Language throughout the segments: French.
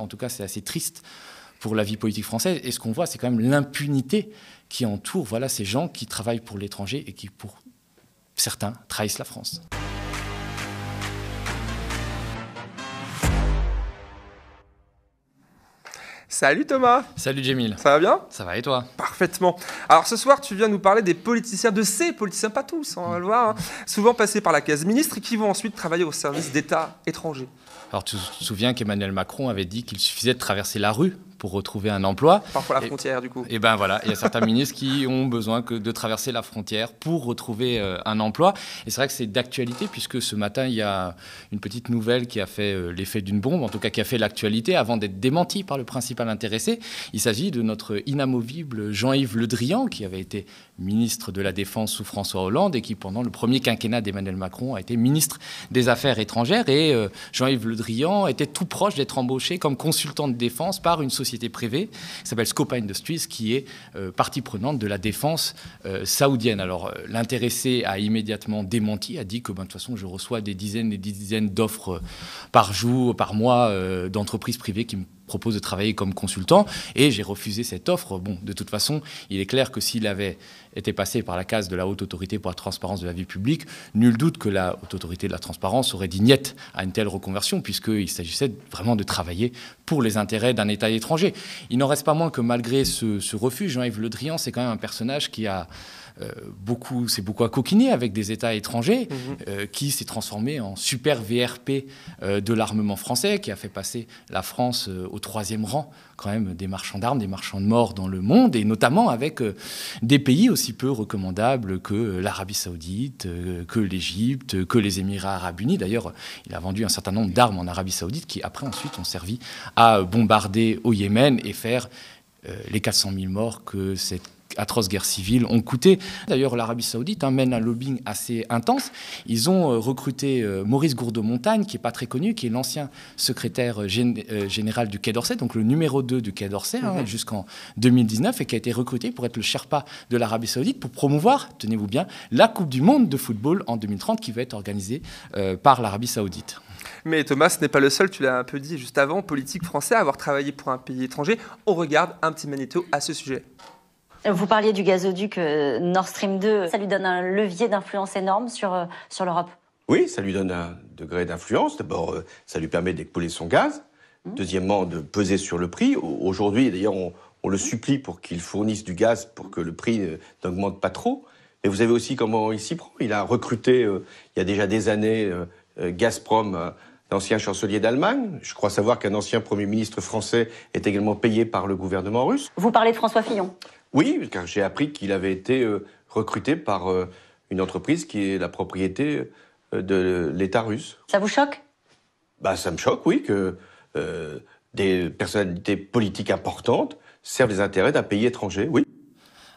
En tout cas, c'est assez triste pour la vie politique française. Et ce qu'on voit, c'est quand même l'impunité qui entoure ces gens qui travaillent pour l'étranger et qui, pour certains, trahissent la France. Salut Thomas. Salut Djemil. Ça va bien? Ça va et toi? Parfaitement. Alors ce soir, tu viens nous parler des politiciens, de ces politiciens, pas tous, on va le voir, souvent passés par la case ministre et qui vont ensuite travailler au service d'États étrangers. Alors tu te souviens qu'Emmanuel Macron avait dit qu'il suffisait de traverser la rue pour retrouver un emploi. Parfois la frontière, du coup. Et ben voilà, il y a certains ministres qui ont besoin de traverser la frontière pour retrouver un emploi. Et c'est vrai que c'est d'actualité, puisque ce matin, il y a une petite nouvelle qui a fait l'effet d'une bombe, en tout cas qui a fait l'actualité, avant d'être démentie par le principal intéressé. Il s'agit de notre inamovible Jean-Yves Le Drian, qui avait été ministre de la Défense sous François Hollande et qui, pendant le premier quinquennat d'Emmanuel Macron, a été ministre des Affaires étrangères. Et Jean-Yves Le Drian était tout proche d'être embauché comme consultant de défense par une société privée qui s'appelle Scopa Industries, qui est partie prenante de la défense saoudienne. Alors l'intéressé a immédiatement démenti, a dit que de toute façon je reçois des dizaines et des dizaines d'offres par jour, par mois d'entreprises privées qui me propose de travailler comme consultant et j'ai refusé cette offre. Bon, de toute façon, il est clair que s'il avait été passé par la case de la Haute Autorité pour la Transparence de la Vie Publique, nul doute que la Haute Autorité de la Transparence aurait dit niet à une telle reconversion, puisqu'il s'agissait vraiment de travailler pour les intérêts d'un État étranger. Il n'en reste pas moins que malgré ce refus, Jean-Yves Le Drian, c'est quand même un personnage qui a s'est beaucoup coquiner avec des États étrangers, qui s'est transformé en super VRP de l'armement français, qui a fait passer la France au 3e rang quand même des marchands d'armes, des marchands de morts dans le monde, et notamment avec des pays aussi peu recommandables que l'Arabie Saoudite, que l'Égypte, que les Émirats Arabes Unis. D'ailleurs, il a vendu un certain nombre d'armes en Arabie Saoudite qui, après, ensuite, ont servi à bombarder au Yémen et faire les 400 000 morts que cette atroces guerres civiles ont coûté. D'ailleurs, l'Arabie Saoudite mène un lobbying assez intense. Ils ont recruté Maurice Gourdeau-Montagne, qui n'est pas très connu, qui est l'ancien secrétaire général du Quai d'Orsay, donc le numéro 2 du Quai d'Orsay, jusqu'en 2019, et qui a été recruté pour être le Sherpa de l'Arabie Saoudite pour promouvoir, tenez-vous bien, la Coupe du Monde de football en 2030 qui va être organisée par l'Arabie Saoudite. Mais Thomas, ce n'est pas le seul, tu l'as un peu dit juste avant, politique français à avoir travaillé pour un pays étranger. On regarde un petit magnéto à ce sujet. Vous parliez du gazoduc Nord Stream 2. Ça lui donne un levier d'influence énorme sur l'Europe. Oui, ça lui donne un degré d'influence. D'abord, ça lui permet d'écouler son gaz. Deuxièmement, de peser sur le prix. Aujourd'hui, d'ailleurs, on le supplie pour qu'il fournisse du gaz pour que le prix n'augmente pas trop. Mais vous savez aussi comment il s'y prend. Il a recruté, il y a déjà des années, Gazprom, l'ancien chancelier d'Allemagne. Je crois savoir qu'un ancien Premier ministre français est également payé par le gouvernement russe. Vous parlez de François Fillon? Oui, car j'ai appris qu'il avait été recruté par une entreprise qui est la propriété de l'État russe. Ça vous choque? Ça me choque, oui, que des personnalités politiques importantes servent les intérêts d'un pays étranger, oui.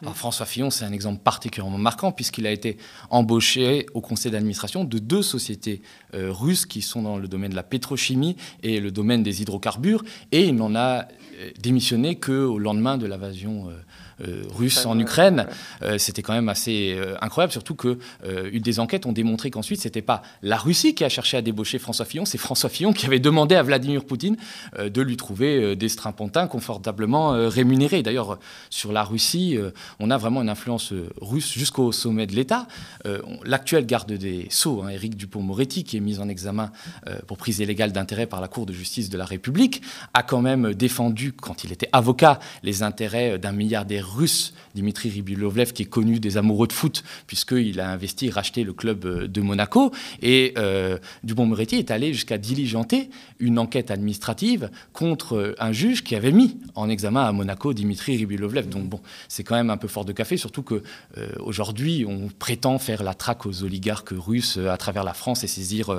Alors François Fillon, c'est un exemple particulièrement marquant puisqu'il a été embauché au conseil d'administration de 2 sociétés russes qui sont dans le domaine de la pétrochimie et le domaine des hydrocarbures, et il n'en a démissionné qu'au lendemain de l'invasion russe en Ukraine. C'était quand même assez incroyable, surtout que des enquêtes ont démontré qu'ensuite, c'était pas la Russie qui a cherché à débaucher François Fillon, c'est François Fillon qui avait demandé à Vladimir Poutine de lui trouver des strapontins confortablement rémunérés. D'ailleurs, sur la Russie, on a vraiment une influence russe jusqu'au sommet de l'État. L'actuel garde des Sceaux, Éric Dupond-Moretti, qui est mis en examen pour prise illégale d'intérêt par la Cour de justice de la République, a quand même défendu, quand il était avocat, les intérêts d'un milliardaire russe, Dimitri Rybolovlev, qui est connu des amoureux de foot, puisqu'il a investi et racheté le club de Monaco. Et Dupond-Moretti est allé jusqu'à diligenter une enquête administrative contre un juge qui avait mis en examen à Monaco Dimitri Rybolovlev. Donc bon, c'est quand même un peu fort de café, surtout qu'aujourd'hui, on prétend faire la traque aux oligarques russes à travers la France et saisir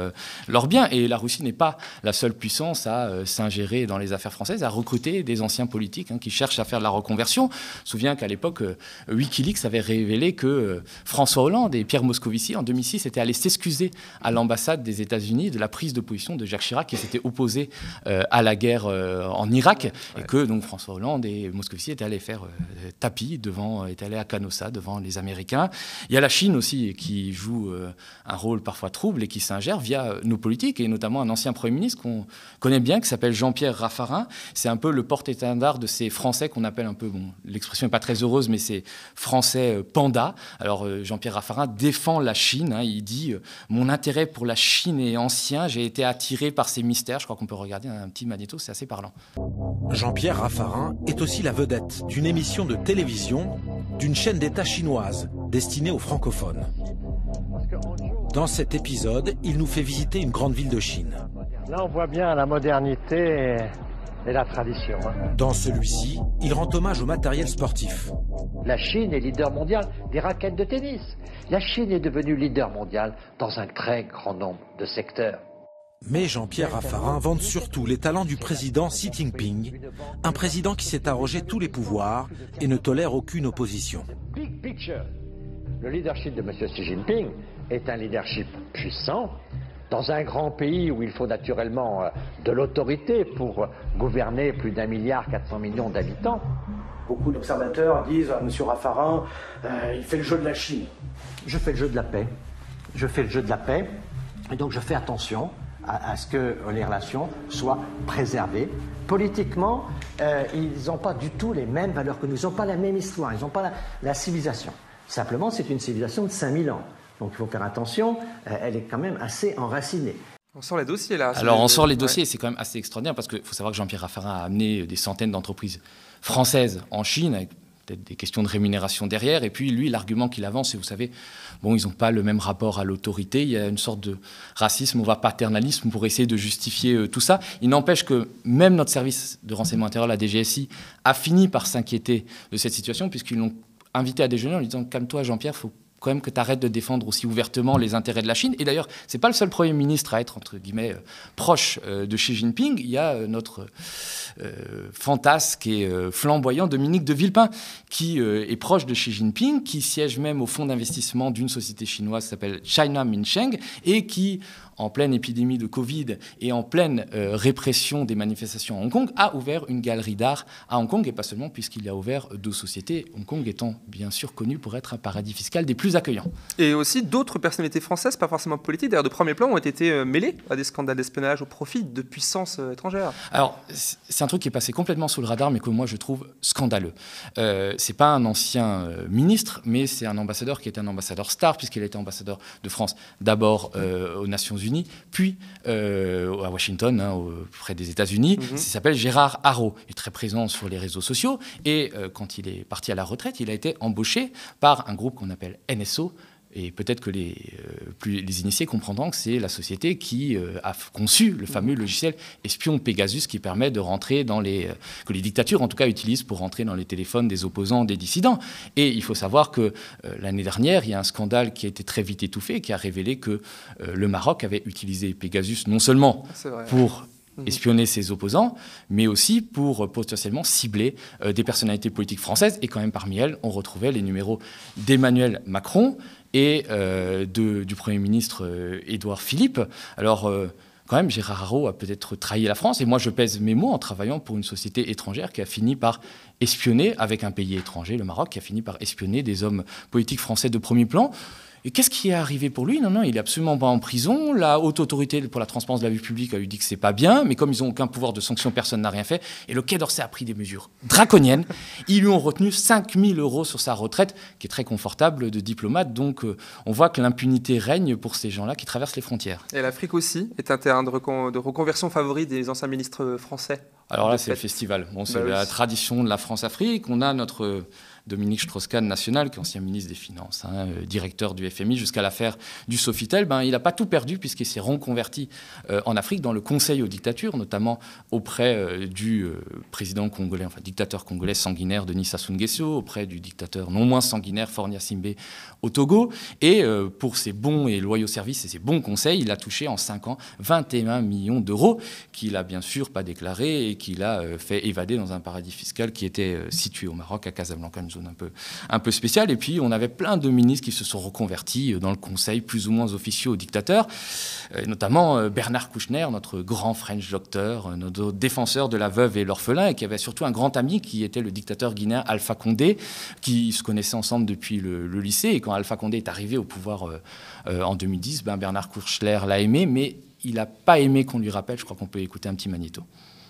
leurs biens. Et la Russie n'est pas la seule puissance à s'ingérer dans les affaires françaises, à recruter des anciens politiques qui cherchent à faire de la reconversion. souvient qu'à l'époque, Wikileaks avait révélé que François Hollande et Pierre Moscovici, en 2006, étaient allés s'excuser à l'ambassade des États-Unis de la prise de position de Jacques Chirac, qui s'était opposé à la guerre en Irak, et que donc François Hollande et Moscovici étaient allés faire tapis étaient allés à Canossa devant les Américains. Il y a la Chine aussi qui joue un rôle parfois trouble et qui s'ingère via nos politiques, et notamment un ancien Premier ministre qu'on connaît bien, qui s'appelle Jean-Pierre Raffarin. C'est un peu le porte-étendard de ces Français qu'on appelle un peu, bon, l'expression n'est pas très heureuse, mais c'est Français panda. Alors Jean-Pierre Raffarin défend la Chine, hein, il dit « Mon intérêt pour la Chine est ancien, j'ai été attiré par ses mystères ». Je crois qu'on peut regarder un petit magnéto, c'est assez parlant. Jean-Pierre Raffarin est aussi la vedette d'une émission de télévision d'une chaîne d'État chinoise destinée aux francophones. Dans cet épisode, il nous fait visiter une grande ville de Chine. Là, on voit bien la modernité et la tradition. Dans celui-ci, il rend hommage au matériel sportif. La Chine est leader mondial des raquettes de tennis. La Chine est devenue leader mondial dans un très grand nombre de secteurs. Mais Jean-Pierre Raffarin vante surtout les talents du président Xi Jinping, un président qui s'est arrogé tous les pouvoirs et ne tolère aucune opposition. Big picture. Le leadership de M. Xi Jinping est un leadership puissant dans un grand pays où il faut naturellement de l'autorité pour gouverner plus d'1,4 milliard d'habitants. Beaucoup d'observateurs disent à M. Raffarin, il fait le jeu de la Chine. Je fais le jeu de la paix. Je fais le jeu de la paix. Et donc je fais attention à ce que les relations soient préservées. Politiquement, ils n'ont pas du tout les mêmes valeurs que nous. Ils n'ont pas la même histoire. Ils n'ont pas la civilisation. Simplement, c'est une civilisation de 5000 ans. Donc il faut faire attention. Elle est quand même assez enracinée. On sort les dossiers là. Alors on sort les dossiers, c'est quand même assez extraordinaire parce qu'il faut savoir que Jean-Pierre Raffarin a amené des centaines d'entreprises françaises en Chine, avec peut-être des questions de rémunération derrière. Et puis lui, l'argument qu'il avance, c'est, vous savez, bon, ils n'ont pas le même rapport à l'autorité. Il y a une sorte de racisme, voire paternalisme pour essayer de justifier tout ça. Il n'empêche que même notre service de renseignement intérieur, la DGSI, a fini par s'inquiéter de cette situation puisqu'ils l'ont invité à déjeuner en lui disant « Calme-toi Jean-Pierre, il faut quand même que tu arrêtes de défendre aussi ouvertement les intérêts de la Chine ». Et d'ailleurs, ce n'est pas le seul Premier ministre à être, entre guillemets, proche de Xi Jinping. Il y a notre fantasque et flamboyant Dominique de Villepin, qui est proche de Xi Jinping, qui siège même au fonds d'investissement d'une société chinoise qui s'appelle China Minsheng, et qui, en pleine épidémie de Covid et en pleine répression des manifestations à Hong Kong, a ouvert une galerie d'art à Hong Kong, et pas seulement, puisqu'il a ouvert 2 sociétés, Hong Kong étant bien sûr connu pour être un paradis fiscal des plus accueillants. Et aussi d'autres personnalités françaises, pas forcément politiques, d'ailleurs de premier plan, ont été mêlées à des scandales d'espionnage au profit de puissances étrangères. Alors, c'est un truc qui est passé complètement sous le radar, mais que moi je trouve scandaleux. C'est pas un ancien ministre, mais c'est un ambassadeur qui est un ambassadeur star, puisqu'il a été ambassadeur de France d'abord aux Nations Unies, puis à Washington, hein, auprès des États-Unis. Il s'appelle Gérard Haro. Il est très présent sur les réseaux sociaux. Et quand il est parti à la retraite, il a été embauché par un groupe qu'on appelle NSO. Et peut-être que les initiés comprendront que c'est la société qui a conçu le fameux logiciel espion Pegasus qui permet de rentrer que les dictatures en tout cas utilisent pour rentrer dans les téléphones des opposants, des dissidents. Et il faut savoir que l'année dernière, il y a un scandale qui a été très vite étouffé, qui a révélé que le Maroc avait utilisé Pegasus non seulement pour espionner ses opposants, mais aussi pour potentiellement cibler des personnalités politiques françaises. Et quand même parmi elles, on retrouvait les numéros d'Emmanuel Macron et du Premier ministre Édouard Philippe. Alors, quand même, Gérard Haro a peut-être trahi la France. Et moi, je pèse mes mots en travaillant pour une société étrangère qui a fini par espionner, avec un pays étranger, le Maroc, qui a fini par espionner des hommes politiques français de premier plan. Et qu'est-ce qui est arrivé pour lui? Non, il n'est absolument pas en prison. La haute autorité pour la transparence de la vie publique a lui dit que c'est pas bien, mais comme ils n'ont aucun pouvoir de sanction, personne n'a rien fait. Et le Quai d'Orsay a pris des mesures draconiennes. Ils lui ont retenu 5 000 € sur sa retraite, qui est très confortable de diplomate. Donc on voit que l'impunité règne pour ces gens-là qui traversent les frontières. Et l'Afrique aussi est un terrain de reconversion favori des anciens ministres français. Alors là, c'est le festival. Bon, c'est la tradition de la France-Afrique. On a notre Dominique Strauss-Kahn national, qui est ancien ministre des Finances, hein, directeur du FMI, jusqu'à l'affaire du Sofitel. Il n'a pas tout perdu puisqu'il s'est reconverti en Afrique dans le conseil aux dictatures, notamment auprès du président congolais, enfin dictateur congolais sanguinaire Denis Sassou Nguesso, auprès du dictateur non moins sanguinaire Faure Gnassingbé au Togo. Et pour ses bons et loyaux services et ses bons conseils, il a touché en 5 ans 21 millions d'euros qu'il n'a bien sûr pas déclarés et et qu'il a fait évader dans un paradis fiscal qui était situé au Maroc, à Casablanca, une zone un peu spéciale. Et puis, on avait plein de ministres qui se sont reconvertis dans le conseil, plus ou moins officieux au dictateur, notamment Bernard Kouchner, notre grand French doctor, notre défenseur de la veuve et l'orphelin, et qui avait surtout un grand ami qui était le dictateur guinéen Alpha Condé, qui se connaissaient ensemble depuis le lycée. Et quand Alpha Condé est arrivé au pouvoir en 2010, Bernard Kouchner l'a aimé, mais il n'a pas aimé qu'on lui rappelle. Je crois qu'on peut écouter un petit magnéto.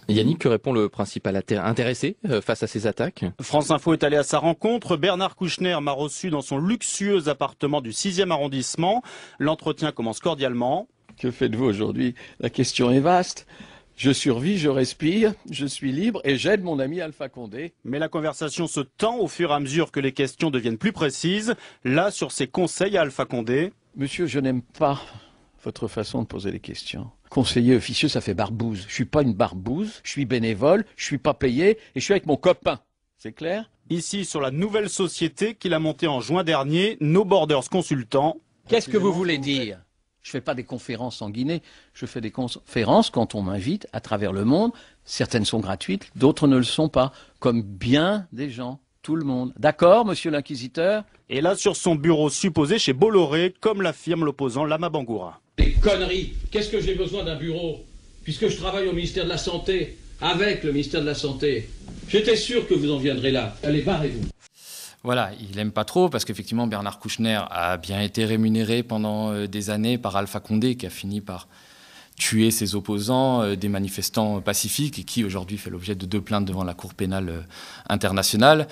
Yannick, que répond le principal intéressé face à ces attaques? France Info est allé à sa rencontre. Bernard Kouchner m'a reçu dans son luxueux appartement du 6e arrondissement. L'entretien commence cordialement. Que faites-vous aujourd'hui? La question est vaste. Je survis, je respire, je suis libre et j'aide mon ami Alpha Condé. Mais la conversation se tend au fur et à mesure que les questions deviennent plus précises. Là, sur ses conseils à Alpha Condé. Monsieur, je n'aime pas votre façon de poser les questions. Conseiller officieux, ça fait barbouze. Je suis pas une barbouze, je suis bénévole, je suis pas payé et je suis avec mon copain. C'est clair? Ici, sur la nouvelle société qu'il a montée en juin dernier, No Borders Consultants. Qu'est-ce que vous voulez dire? Je fais pas des conférences en Guinée, je fais des conférences quand on m'invite à travers le monde. Certaines sont gratuites, d'autres ne le sont pas, comme bien des gens, tout le monde. D'accord, monsieur l'inquisiteur? Et là, sur son bureau supposé chez Bolloré, comme l'affirme l'opposant Lama Bangoura. Des conneries. Qu'est-ce que j'ai besoin d'un bureau? Puisque je travaille au ministère de la Santé, avec le ministère de la Santé. J'étais sûr que vous en viendrez là. Allez, barrez-vous. Voilà, il n'aime pas trop parce qu'effectivement Bernard Kouchner a bien été rémunéré pendant des années par Alpha Condé qui a fini par tuer ses opposants, des manifestants pacifiques et qui aujourd'hui fait l'objet de 2 plaintes devant la Cour pénale internationale.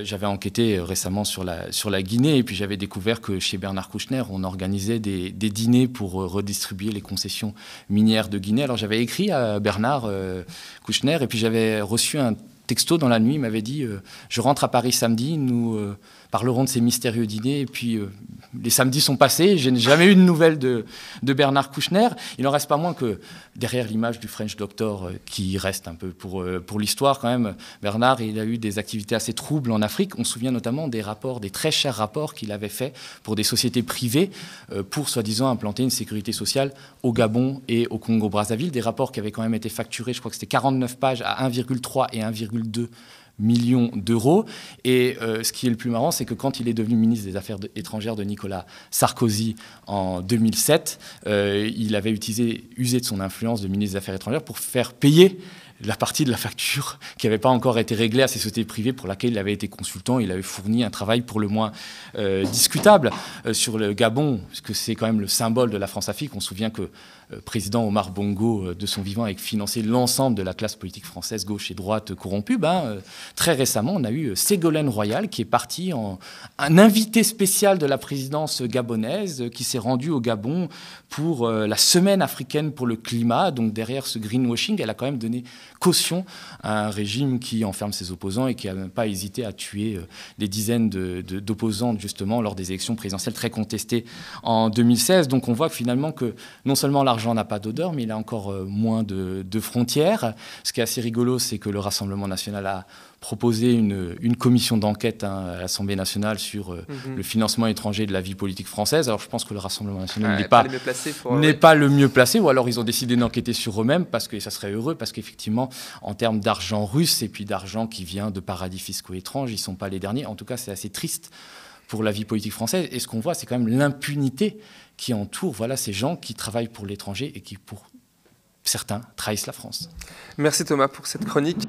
J'avais enquêté récemment sur la Guinée et puis j'avais découvert que chez Bernard Kouchner, on organisait des dîners pour redistribuer les concessions minières de Guinée. Alors j'avais écrit à Bernard Kouchner et puis j'avais reçu un texto dans la nuit, il m'avait dit je rentre à Paris samedi, nous parlerons de ces mystérieux dîners. Et puis les samedis sont passés, je n'ai jamais eu de nouvelles de Bernard Kouchner. Il n'en reste pas moins que derrière l'image du French Doctor qui reste un peu pour l'histoire quand même, Bernard, il a eu des activités assez troubles en Afrique. On se souvient notamment des très chers rapports qu'il avait faits pour des sociétés privées pour soi-disant implanter une sécurité sociale au Gabon et au Congo-Brazzaville. Des rapports qui avaient quand même été facturés, je crois que c'était 49 pages à 1,3 et 1,2 millions d'euros. Et ce qui est le plus marrant, c'est que quand il est devenu ministre des Affaires étrangères de Nicolas Sarkozy en 2007, il avait usé de son influence de ministre des Affaires étrangères pour faire payer la partie de la facture qui n'avait pas encore été réglée à ces sociétés privées pour laquelle il avait été consultant. Il avait fourni un travail pour le moins discutable sur le Gabon, parce que c'est quand même le symbole de la France-Afrique. On se souvient que le président Omar Bongo, de son vivant, a financé l'ensemble de la classe politique française, gauche et droite corrompue. Très récemment, on a eu Ségolène Royal qui est parti un invité spécial de la présidence gabonaise qui s'est rendu au Gabon pour la semaine africaine pour le climat. Donc derrière ce greenwashing, elle a quand même donné caution à un régime qui enferme ses opposants et qui n'a pas hésité à tuer des dizaines d'opposants justement lors des élections présidentielles très contestées en 2016. Donc on voit finalement que non seulement l'argent n'a pas d'odeur, mais il a encore moins de frontières. Ce qui est assez rigolo, c'est que le Rassemblement national a proposé une commission d'enquête à l'Assemblée nationale sur le financement étranger de la vie politique française. Alors je pense que le Rassemblement national n'est pas le mieux placé, ou alors ils ont décidé d'enquêter sur eux-mêmes, parce que ça serait heureux, parce qu'effectivement, en termes d'argent russe et puis d'argent qui vient de paradis fiscaux étranges, ils ne sont pas les derniers. En tout cas, c'est assez triste pour la vie politique française. Et ce qu'on voit, c'est quand même l'impunité qui entoure ces gens qui travaillent pour l'étranger et qui, pour certains, trahissent la France. Merci Thomas pour cette chronique.